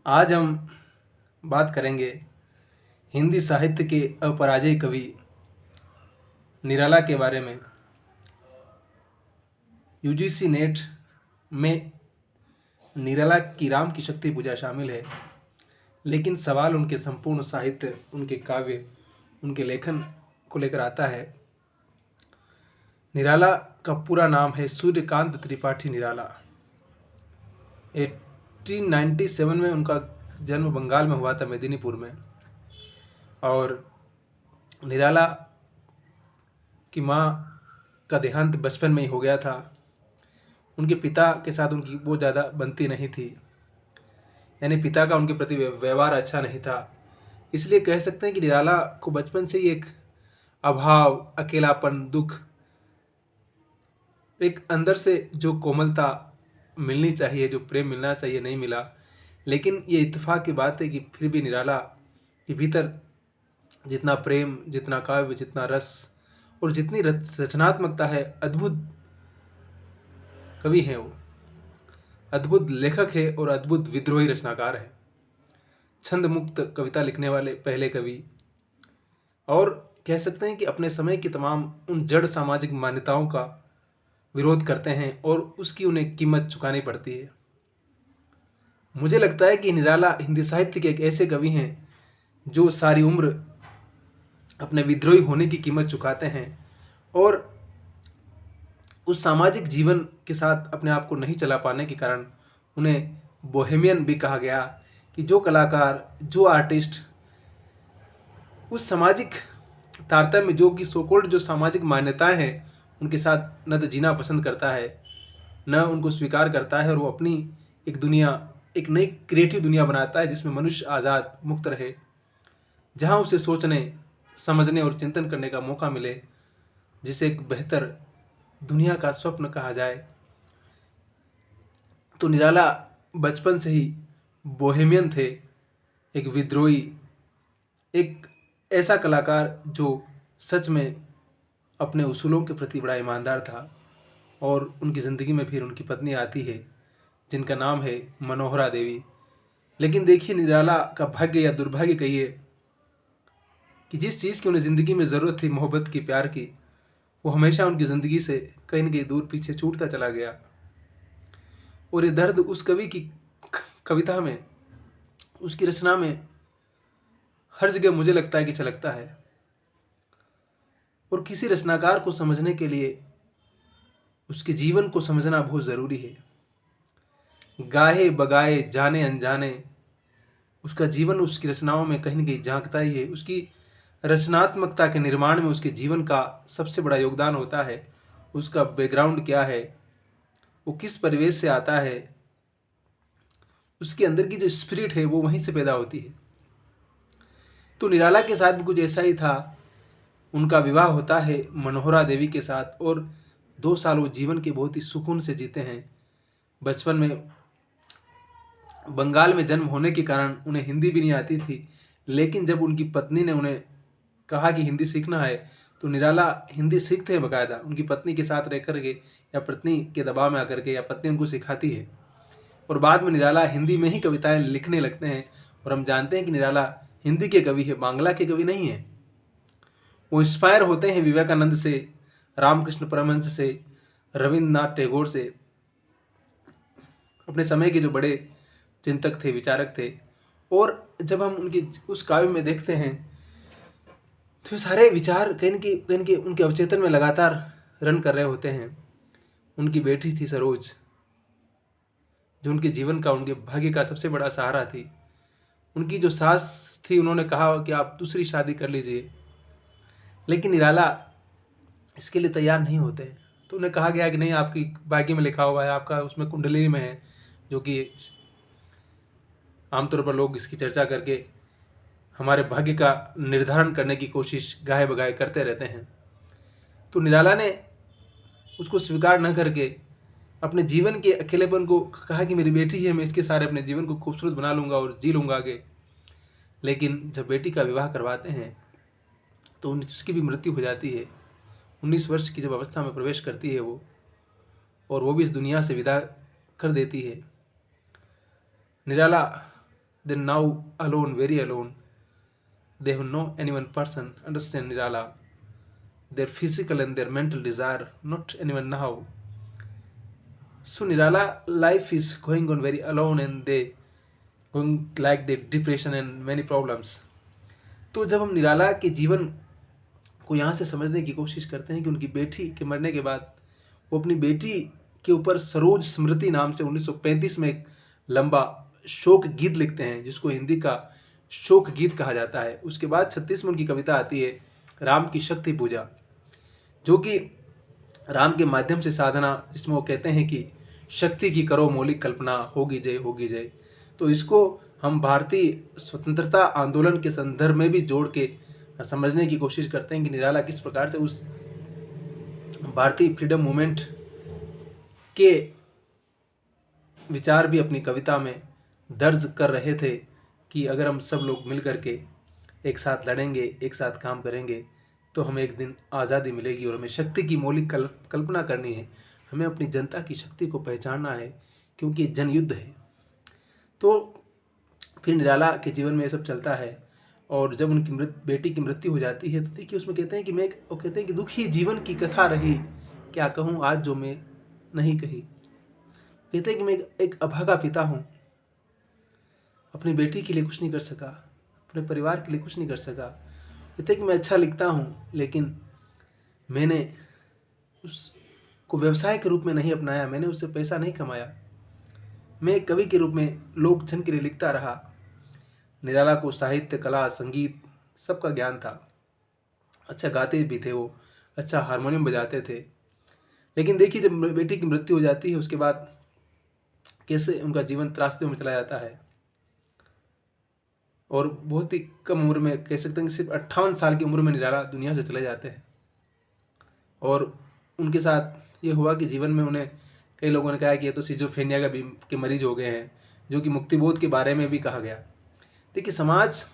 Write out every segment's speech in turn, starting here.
आज हम बात करेंगे हिंदी साहित्य के अपराजेय कवि निराला के बारे में। यूजीसी नेट में निराला की राम की शक्ति पूजा शामिल है, लेकिन सवाल उनके संपूर्ण साहित्य, उनके काव्य, उनके लेखन को लेकर आता है। निराला का पूरा नाम है सूर्यकांत त्रिपाठी निराला। 1897 में उनका जन्म बंगाल में हुआ था, मेदिनीपुर में। और निराला की माँ का देहांत बचपन में ही हो गया था। उनके पिता के साथ उनकी वो ज़्यादा बनती नहीं थी, यानी पिता का उनके प्रति व्यवहार अच्छा नहीं था। इसलिए कह सकते हैं कि निराला को बचपन से ही एक अभाव, अकेलापन, दुख, एक अंदर से जो कोमलता मिलनी चाहिए, जो प्रेम मिलना चाहिए, नहीं मिला। लेकिन ये इत्तेफाक की बात है कि फिर भी निराला के भीतर जितना प्रेम, जितना काव्य, जितना रस और जितनी रचनात्मकता है, अद्भुत कवि हैं वो, अद्भुत लेखक है और अद्भुत विद्रोही रचनाकार है। छंद मुक्त कविता लिखने वाले पहले कवि, और कह सकते हैं कि अपने समय की तमाम उन जड़ सामाजिक मान्यताओं का विरोध करते हैं और उसकी उन्हें कीमत चुकानी पड़ती है। मुझे लगता है कि निराला हिंदी साहित्य के एक ऐसे कवि हैं जो सारी उम्र अपने विद्रोही होने की कीमत चुकाते हैं और उस सामाजिक जीवन के साथ अपने आप को नहीं चला पाने के कारण उन्हें बोहेमियन भी कहा गया, कि जो कलाकार, जो आर्टिस्ट उस सामाजिक तारतम्य, जो कि सोकोल्ड जो सामाजिक मान्यताएं हैं, उनके साथ न तो जीना पसंद करता है, न उनको स्वीकार करता है, और वो अपनी एक दुनिया, एक नई क्रिएटिव दुनिया बनाता है जिसमें मनुष्य आज़ाद, मुक्त रहे, जहाँ उसे सोचने, समझने और चिंतन करने का मौका मिले, जिसे एक बेहतर दुनिया का स्वप्न कहा जाए। तो निराला बचपन से ही बोहेमियन थे, एक विद्रोही, एक ऐसा कलाकार जो सच में अपने उसूलों के प्रति बड़ा ईमानदार था। और उनकी ज़िंदगी में फिर उनकी पत्नी आती है जिनका नाम है मनोहरा देवी। लेकिन देखिए, निराला का भाग्य या दुर्भाग्य कहिए कि जिस चीज़ की उन्हें ज़िंदगी में ज़रूरत थी, मोहब्बत की, प्यार की, वो हमेशा उनकी ज़िंदगी से कहीं न कहीं दूर पीछे छूटता चला गया। और ये दर्द उस कवि की कविता में, उसकी रचना में हर जगह मुझे लगता है कि छलकता है। और किसी रचनाकार को समझने के लिए उसके जीवन को समझना बहुत ज़रूरी है। गाहे बगाए, जाने अनजाने, उसका जीवन उसकी रचनाओं में कहीं न कहीं झांकता ही है। उसकी रचनात्मकता के निर्माण में उसके जीवन का सबसे बड़ा योगदान होता है। उसका बैकग्राउंड क्या है, वो किस परिवेश से आता है, उसके अंदर की जो स्पिरिट है वो वहीं से पैदा होती है। तो निराला के साथ भी कुछ ऐसा ही था। उनका विवाह होता है मनोहरा देवी के साथ और 2 साल वो जीवन के बहुत ही सुकून से जीते हैं। बचपन में बंगाल में जन्म होने के कारण उन्हें हिंदी भी नहीं आती थी, लेकिन जब उनकी पत्नी ने उन्हें कहा कि हिंदी सीखना है, तो निराला हिंदी सीखते हैं बाकायदा, उनकी पत्नी के साथ रह कर के, या पत्नी के दबाव में आकर के, या पत्नी उनको सिखाती है। और बाद में निराला हिंदी में ही कविताएं लिखने लगते हैं। और हम जानते हैं कि निराला हिंदी के कवि है, बांग्ला के कवि नहीं है। वो इंस्पायर होते हैं विवेकानंद से, रामकृष्ण परमहंस से, रविन्द्रनाथ टैगोर से, अपने समय के जो बड़े चिंतक थे, विचारक थे। और जब हम उनकी उस काव्य में देखते हैं तो सारे विचार कहीं न कहीं उनके अवचेतन में लगातार रन कर रहे होते हैं। उनकी बेटी थी सरोज, जो उनके जीवन का, उनके भाग्य का सबसे बड़ा सहारा थी। उनकी जो सास थी, उन्होंने कहा कि आप दूसरी शादी कर लीजिए, लेकिन निराला इसके लिए तैयार नहीं होते हैं। तो उन्हें कहा गया कि नहीं, आपकी भाग्य में लिखा हुआ है, आपका उसमें कुंडली में है, जो कि आमतौर पर लोग इसकी चर्चा करके हमारे भाग्य का निर्धारण करने की कोशिश गाहे बगाहे करते रहते हैं। तो निराला ने उसको स्वीकार न करके अपने जीवन के अकेलेपन को कहा कि मेरी बेटी है, मैं इसके सारे अपने जीवन को खूबसूरत बना लूँगा और जी लूँगा आगे। लेकिन जब बेटी का विवाह करवाते हैं तो उसकी भी मृत्यु हो जाती है। 19 वर्ष की जब अवस्था में प्रवेश करती है वो, और वो भी इस दुनिया से विदा कर देती है। निराला then now alone, very alone. They have no anyone person understand Nirala, their physical and their mental desire, not anyone now. So Nirala life is going on very alone and they going like the depression and many problems. तो जब हम निराला के जीवन को यहाँ से समझने की कोशिश करते हैं कि उनकी बेटी के मरने के बाद वो अपनी बेटी के ऊपर सरोज स्मृति नाम से 1935 में एक लंबा शोक गीत लिखते हैं, जिसको हिंदी का शोक गीत कहा जाता है। उसके बाद 36 में उनकी कविता आती है राम की शक्ति पूजा, जो कि राम के माध्यम से साधना, जिसमें वो कहते हैं कि शक्ति की करो मौलिक कल्पना, होगी जय होगी जय। तो इसको हम भारतीय स्वतंत्रता आंदोलन के संदर्भ में भी जोड़ के समझने की कोशिश करते हैं कि निराला किस प्रकार से उस भारतीय फ्रीडम मूवमेंट के विचार भी अपनी कविता में दर्ज कर रहे थे कि अगर हम सब लोग मिल करके एक साथ लड़ेंगे, एक साथ काम करेंगे, तो हमें एक दिन आज़ादी मिलेगी और हमें शक्ति की मौलिक कल्पना करनी है। हमें अपनी जनता की शक्ति को पहचानना है, क्योंकि जनयुद्ध है। तो फिर निराला के जीवन में ये सब चलता है, और जब उनकी बेटी की मृत्यु हो जाती है तो देखिए उसमें कहते हैं कि वो कहते हैं कि दुखी जीवन की कथा रही, क्या कहूँ आज जो मैं नहीं कही। कहते हैं कि मैं एक अभागा पिता हूँ, अपनी बेटी के लिए कुछ नहीं कर सका, अपने परिवार के लिए कुछ नहीं कर सका। कहते हैं कि मैं अच्छा लिखता हूँ, लेकिन मैंने उसको व्यवसाय के रूप में नहीं अपनाया, मैंने उससे पैसा नहीं कमाया। मैं एक कवि के रूप में लोक जन के लिए लिखता रहा। निराला को साहित्य, कला, संगीत सबका ज्ञान था, अच्छा गाते भी थे वो, अच्छा हारमोनियम बजाते थे। लेकिन देखिए जब बेटी की मृत्यु हो जाती है, उसके बाद कैसे उनका जीवन त्रासदियों में चला जाता है, और बहुत ही कम उम्र में, कह सकते हैं कि सिर्फ 58 साल की उम्र में निराला दुनिया से चले जाते हैं। और उनके साथ ये हुआ कि जीवन में उन्हें कई लोगों ने कहा कि ये तो सिजोफ्रेनिया के मरीज हो गए हैं, जो कि मुक्तिबोध के बारे में भी कहा गया। देखिए समाज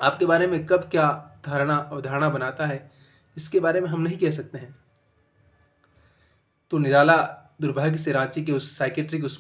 आपके बारे में कब क्या अवधारणा बनाता है, इसके बारे में हम नहीं कह सकते हैं। तो निराला दुर्भाग्य से रांची के उस साइकेट्रिक, उस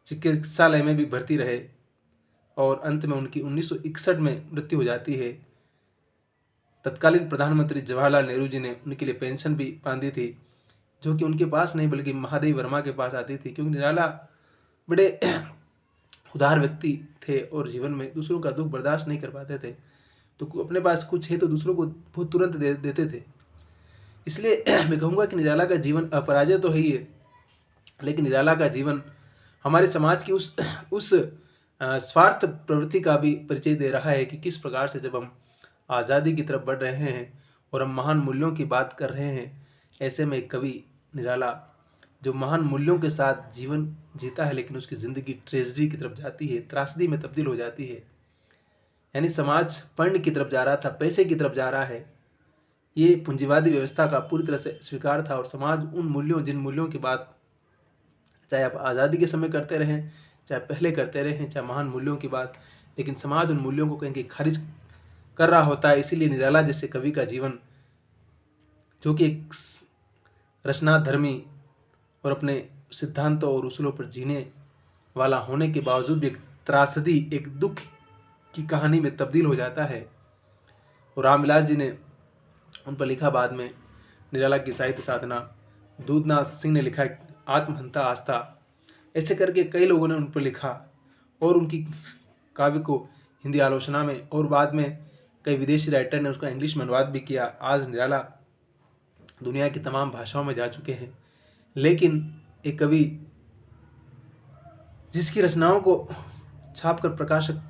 चिकित्सालय में भी भर्ती रहे, और अंत में उनकी 1961 में मृत्यु हो जाती है। तत्कालीन प्रधानमंत्री जवाहरलाल नेहरू जी ने उनके लिए पेंशन भी बांधी थी, जो कि उनके पास नहीं बल्कि महादेवी वर्मा के पास आती थी, क्योंकि निराला बड़े उदार व्यक्ति थे और जीवन में दूसरों का दुख बर्दाश्त नहीं कर पाते थे। तो अपने पास कुछ है तो दूसरों को बहुत तुरंत दे देते थे। इसलिए मैं कहूँगा कि निराला का जीवन अपराजय तो है ही है, लेकिन निराला का जीवन हमारे समाज की उस स्वार्थ प्रवृत्ति का भी परिचय दे रहा है कि किस प्रकार से जब हम आज़ादी की तरफ बढ़ रहे हैं और हम महान मूल्यों की बात कर रहे हैं, ऐसे में कवि निराला जो महान मूल्यों के साथ जीवन जीता है, लेकिन उसकी ज़िंदगी ट्रेजेडी की तरफ जाती है, त्रासदी में तब्दील हो जाती है। यानी समाज पर्ण की तरफ जा रहा था, पैसे की तरफ जा रहा है। ये पूंजीवादी व्यवस्था का पूरी तरह से स्वीकार था, और समाज उन मूल्यों, जिन मूल्यों की बात चाहे आप आज़ादी के समय करते रहें, चाहे पहले करते रहें, चाहे महान मूल्यों की बात, लेकिन समाज उन मूल्यों को कहीं खारिज कर रहा होता है। इसीलिए निराला जैसे कवि का जीवन, जो कि एक रचनाधर्मी और अपने सिद्धांतों और उसूलों पर जीने वाला होने के बावजूद एक त्रासदी, एक दुख की कहानी में तब्दील हो जाता है। और रामविलास जी ने उन पर लिखा बाद में निराला की साहित्य साधना, दूधनाथ सिंह ने लिखा आत्महंता आस्था, ऐसे करके कई लोगों ने उन पर लिखा, और उनकी काव्य को हिंदी आलोचना में, और बाद में कई विदेशी राइटर ने उसका इंग्लिश में अनुवाद भी किया। आज निराला दुनिया की तमाम भाषाओं में जा चुके हैं, लेकिन एक कवि जिसकी रचनाओं को छापकर प्रकाशक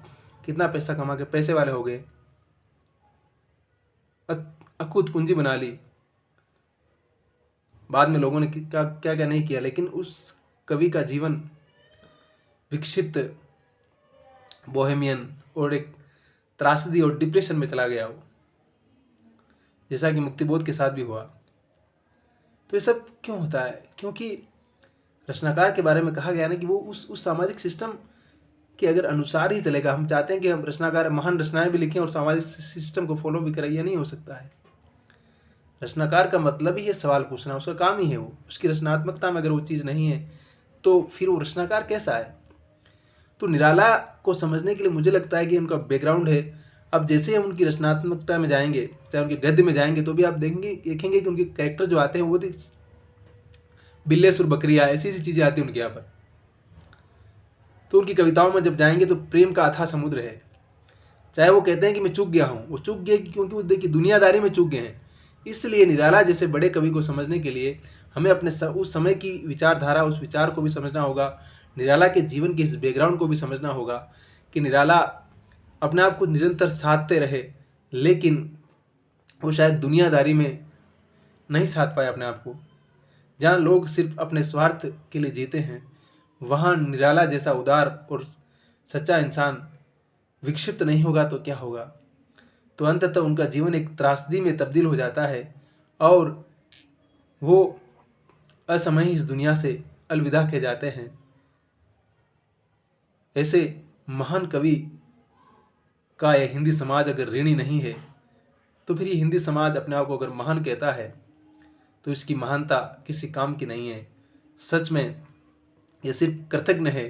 कितना पैसा कमा के पैसे वाले हो गए, अकूत पूंजी बना ली, बाद में लोगों ने क्या क्या नहीं किया, लेकिन उस कवि का जीवन विक्षिप्त, बोहेमियन और एक त्रासदी और डिप्रेशन में चला गया हो, जैसा कि मुक्तिबोध के साथ भी हुआ। तो ये सब क्यों होता है? क्योंकि रचनाकार के बारे में कहा गया ना कि वो उस सामाजिक सिस्टम के अगर अनुसार ही चलेगा। हम चाहते हैं कि हम रचनाकार महान रचनाएं भी लिखें और सामाजिक सिस्टम को फॉलो भी करें, यह नहीं हो सकता है। रचनाकार का मतलब ही है सवाल पूछना, उसका काम ही है वो। उसकी रचनात्मकता में अगर वो चीज़ नहीं है तो फिर वो रचनाकार कैसा है? तो निराला को समझने के लिए मुझे लगता है कि उनका बैकग्राउंड है। अब जैसे हम उनकी रचनात्मकता में जाएंगे, चाहे उनके गद्य में जाएंगे, तो भी आप देखेंगे कि उनके कैरेक्टर जो आते हैं वो बिल्ले सुर बकरिया ऐसी ऐसी चीज़ें आती हैं उनके यहाँ पर। तो उनकी कविताओं में जब जाएंगे तो प्रेम का अथाह समुद्र है। चाहे वो कहते हैं कि मैं चूक गया हूँ, वो चूक गए क्योंकि वो देखिए दुनियादारी में चूक गए हैं। इसलिए निराला जैसे बड़े कवि को समझने के लिए हमें अपने उस समय की विचारधारा, उस विचार को भी समझना होगा, निराला के जीवन के इस बैकग्राउंड को भी समझना होगा कि निराला अपने आप को निरंतर साधते रहे, लेकिन वो शायद दुनियादारी में नहीं साध पाए अपने आप को। जहाँ लोग सिर्फ अपने स्वार्थ के लिए जीते हैं, वहाँ निराला जैसा उदार और सच्चा इंसान विक्षिप्त नहीं होगा तो क्या होगा। तो अंततः उनका जीवन एक त्रासदी में तब्दील हो जाता है और वो असमय इस दुनिया से अलविदा कह जाते हैं। ऐसे महान कवि का यह हिंदी समाज अगर ऋणी नहीं है, तो फिर ये हिंदी समाज अपने आप को अगर महान कहता है तो इसकी महानता किसी काम की नहीं है। सच में ये सिर्फ कृतज्ञ है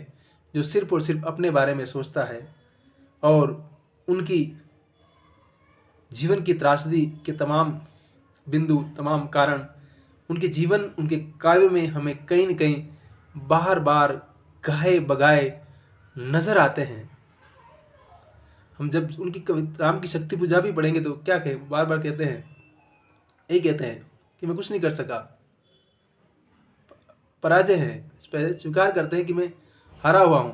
जो सिर्फ और सिर्फ अपने बारे में सोचता है और उनकी जीवन की त्रासदी के तमाम बिंदु, तमाम कारण उनके जीवन, उनके काव्य में हमें कहीं न कहीं बार बार गाए बगाए नजर आते हैं। हम जब उनकी कविता राम की शक्ति पूजा भी पढ़ेंगे तो क्या कहें, बार बार कहते हैं, यही कहते हैं कि मैं कुछ नहीं कर सका, पराजय है। स्वीकार करते हैं कि मैं हारा हुआ हूँ।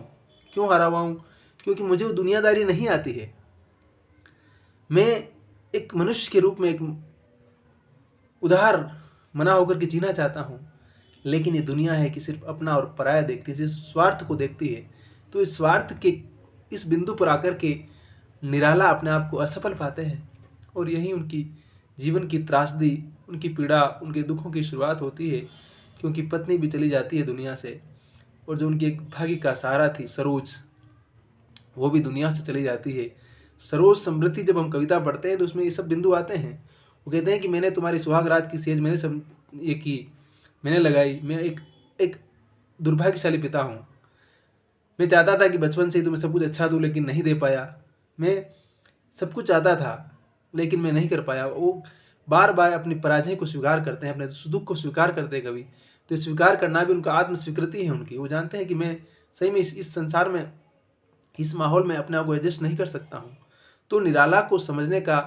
क्यों हारा हुआ हूँ? क्योंकि मुझे वो दुनियादारी नहीं आती है। मैं एक मनुष्य के रूप में एक उदार मना होकर के जीना चाहता हूँ, लेकिन ये दुनिया है कि सिर्फ अपना और पराया देखती है, सिर्फ स्वार्थ को देखती है। तो इस स्वार्थ के इस बिंदु पर आकर के निराला अपने आप को असफल पाते हैं और यही उनकी जीवन की त्रासदी, उनकी पीड़ा, उनके दुखों की शुरुआत होती है। क्योंकि पत्नी भी चली जाती है दुनिया से और जो उनकी एक भाग्य का सहारा थी सरोज, वो भी दुनिया से चली जाती है। सरोज समृद्धि जब हम कविता पढ़ते हैं तो उसमें ये सब बिंदु आते हैं। वो कहते हैं कि मैंने तुम्हारी सुहाग रात की सेज मैंने सब ये की, मैंने लगाई, मैं एक दुर्भाग्यशाली पिता हूँ। मैं चाहता था कि बचपन से ही तुम्हें सब कुछ अच्छा दूँ, लेकिन नहीं दे पाया। मैं सब कुछ चाहता था लेकिन मैं नहीं कर पाया। वो बार बार अपनी पराजय को स्वीकार करते हैं, अपने दुख को स्वीकार करते हैं कवि। तो स्वीकार करना भी उनका आत्मस्वीकृति है उनकी। वो जानते हैं कि मैं सही में इस संसार में, इस माहौल में अपने आप को एडजस्ट नहीं कर सकता हूँ। तो निराला को समझने का,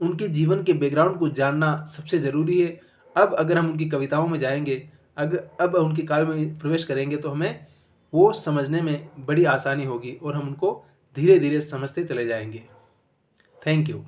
उनके जीवन के बैकग्राउंड को जानना सबसे ज़रूरी है। अब अगर हम उनकी कविताओं में जाएंगे, अब उनके काव्य में प्रवेश करेंगे तो हमें वो समझने में बड़ी आसानी होगी और हम उनको धीरे धीरे समझते चले जाएंगे। Thank you.